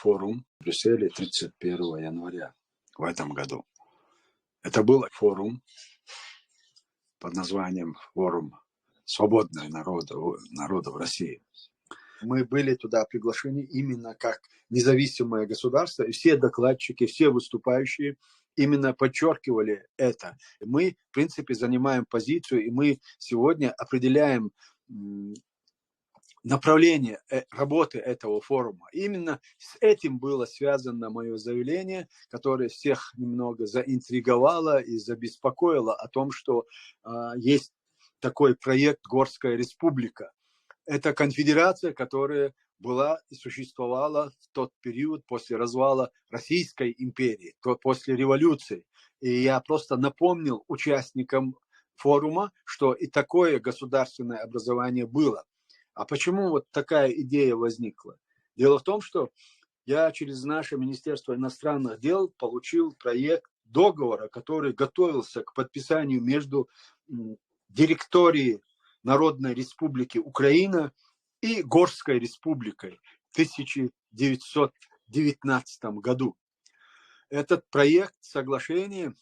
форум в Брюсселе 31 января в этом году. Это был форум под названием «Форум свободных народов России». Мы были туда приглашены именно как независимое государство, и все докладчики, все выступающие именно подчеркивали это. Мы, в принципе, занимаем позицию, и мы сегодня определяем направление работы этого форума. Именно с этим было связано мое заявление, которое всех немного заинтриговало и забеспокоило о том, что есть такой проект «Горская республика». Это конфедерация, которая была и существовала в тот период после развала Российской империи, после революции. И я просто напомнил участникам форума, что и такое государственное образование было. А почему вот такая идея возникла? Дело в том, что я через наше Министерство иностранных дел получил проект договора, который готовился к подписанию между директорией Народной Республики Украина и Горской Республикой в 1919 году. Этот проект соглашения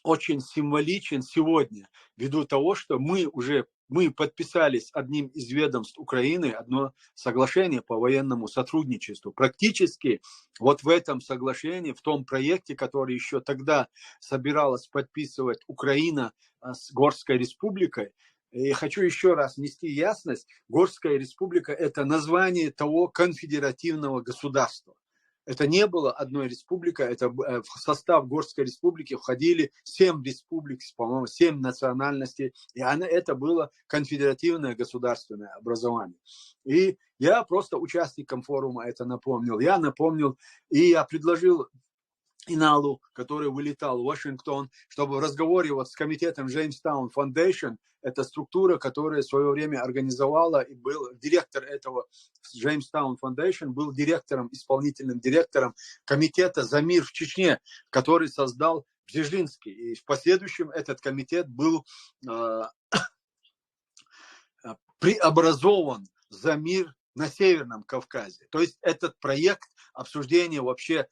очень символичен сегодня, ввиду того, что мы подписались одним из ведомств Украины одно соглашение по военному сотрудничеству. Практически вот в этом соглашении, в том проекте, который еще тогда собиралась подписывать Украина с Горской Республикой, и хочу еще раз внести ясность, Горская Республика – это название того конфедеративного государства. Это не было одной республикой, это в состав Горской Республики входили 7 республик, по-моему, 7 национальностей, и это было конфедеративное государственное образование. И я просто участникам форума это напомнил. Я напомнил, и я предложил Иналу, который вылетал в Вашингтон, чтобы в разговоре вот с комитетом Jamestown Foundation, это структура, которая в свое время организовала, и был директор этого Jamestown Foundation, был директором, исполнительным директором комитета «За мир в Чечне», который создал Бжезинский. И в последующем этот комитет был преобразован «За мир на Северном Кавказе». То есть этот проект обсуждения вообще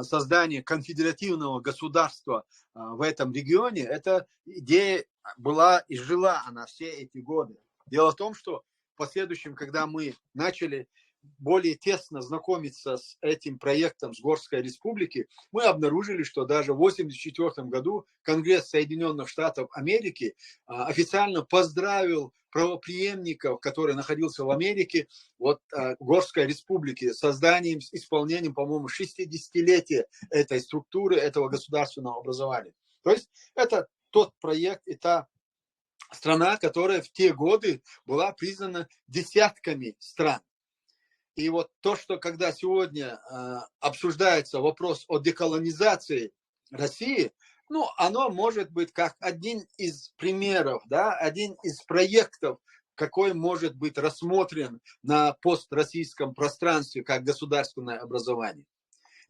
создания конфедеративного государства в этом регионе, эта идея была и жила она все эти годы. Дело в том, что в последующем, когда мы начали более тесно знакомиться с этим проектом с Горской Республики, мы обнаружили, что даже в 1984 году Конгресс Соединенных Штатов Америки официально поздравил правопреемников, который находился в Америке, вот Горской Республики, с созданием, с исполнением, по-моему, 60-летия этой структуры, этого государственного образования. То есть это тот проект и та страна, которая в те годы была признана десятками стран. И вот то, что когда сегодня обсуждается вопрос о деколонизации России, ну, оно может быть как один из примеров, да, один из проектов, какой может быть рассмотрен на построссийском пространстве как государственное образование.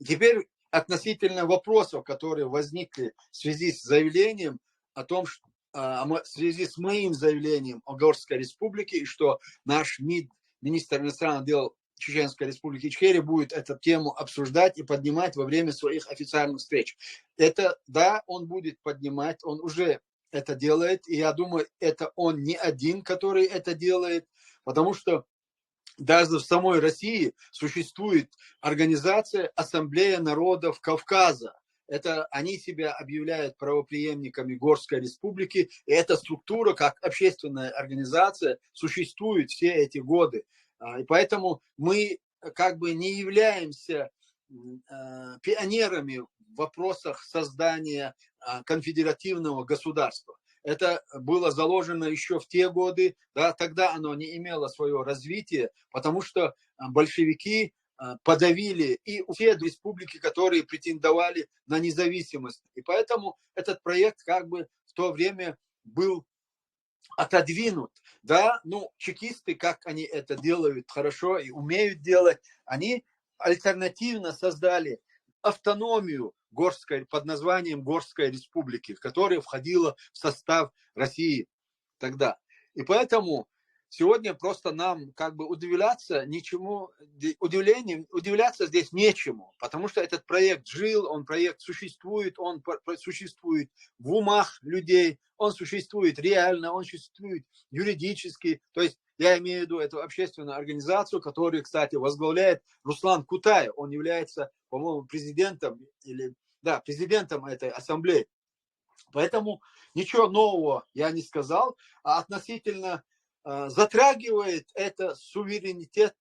И теперь относительно вопросов, которые возникли в связи с заявлением о том, что в связи с моим заявлением о Горской Республике, и что наш МИД, министр иностранных дел Чеченской Республики Ичкерия, будет эту тему обсуждать и поднимать во время своих официальных встреч. Это, да, он будет поднимать, он уже это делает, и я думаю, это он не один, который это делает, потому что даже в самой России существует организация Ассамблея народов Кавказа. Это они себя объявляют правопреемниками Горской Республики, и эта структура, как общественная организация, существует все эти годы. И поэтому мы как бы не являемся пионерами в вопросах создания конфедеративного государства. Это было заложено еще в те годы, да, тогда оно не имело свое развитие, потому что большевики подавили и все республики, которые претендовали на независимость. И поэтому этот проект как бы в то время был отодвинут, да, ну, чекисты, как они это делают хорошо и умеют делать, они альтернативно создали автономию под названием Горской Республики, которая входила в состав России тогда. И поэтому сегодня просто нам как бы удивляться здесь нечему, потому что этот проект жил, проект существует, существует в умах людей, он существует реально, он существует юридически, то есть я имею в виду эту общественную организацию, которую, кстати, возглавляет Руслан Кутаев, он является, по-моему, президентом этой ассамблеи. Поэтому ничего нового я не сказал, а относительно затрагивает это суверенитет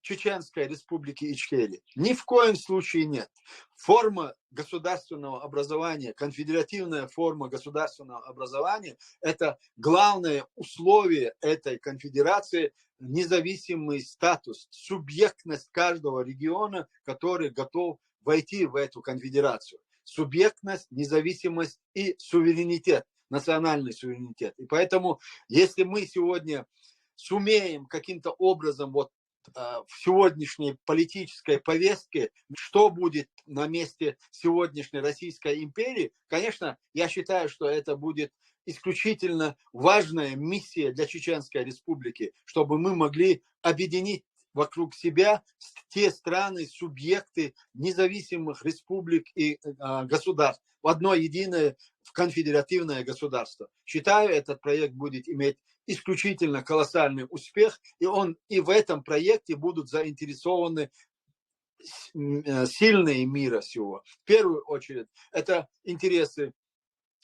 Чеченской Республики Ичкерия. Ни в коем случае нет. Форма государственного образования, конфедеративная форма государственного образования – это главное условие этой конфедерации, независимый статус, субъектность каждого региона, который готов войти в эту конфедерацию. Субъектность, независимость и суверенитет, национальный суверенитет. И поэтому, если мы сегодня сумеем каким-то образом в сегодняшней политической повестке, что будет на месте сегодняшней Российской империи, конечно, я считаю, что это будет исключительно важная миссия для Чеченской Республики, чтобы мы могли объединить вокруг себя те страны, субъекты независимых республик и государств в одно единое конфедеративное государство. Считаю, этот проект будет иметь исключительно колоссальный успех, и в этом проекте будут заинтересованы сильные мира сего. В первую очередь, это интересы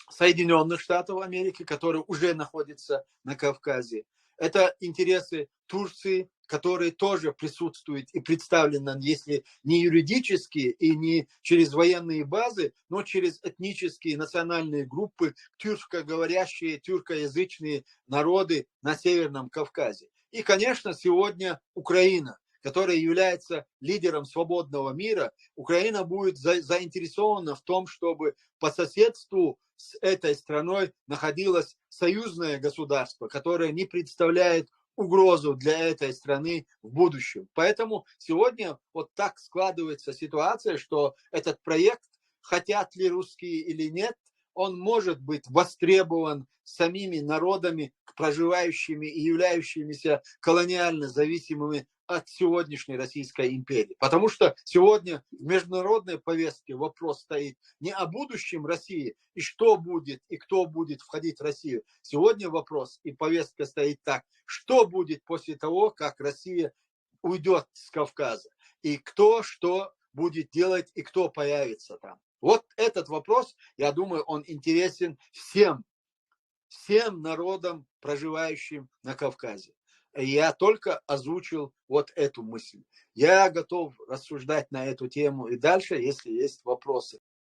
Соединенных Штатов Америки, которые уже находятся на Кавказе. Это интересы Турции, которые тоже присутствуют и представлены, если не юридически и не через военные базы, но через этнические национальные группы, тюркоговорящие, тюркоязычные народы на Северном Кавказе. И, конечно, сегодня Украина, которая является лидером свободного мира. Украина будет заинтересована в том, чтобы по соседству с этой страной находилось союзное государство, которое не представляет угрозу для этой страны в будущем. Поэтому сегодня вот так складывается ситуация, что этот проект, хотят ли русские или нет, он может быть востребован самими народами, проживающими и являющимися колониально зависимыми от сегодняшней Российской империи. Потому что сегодня в международной повестке вопрос стоит не о будущем России и что будет, и кто будет входить в Россию. Сегодня вопрос и повестка стоит так, что будет после того, как Россия уйдет с Кавказа, и кто что будет делать, и кто появится там. Вот этот вопрос, я думаю, он интересен всем народам, проживающим на Кавказе. Я только озвучил вот эту мысль. Я готов рассуждать на эту тему и дальше, если есть вопросы.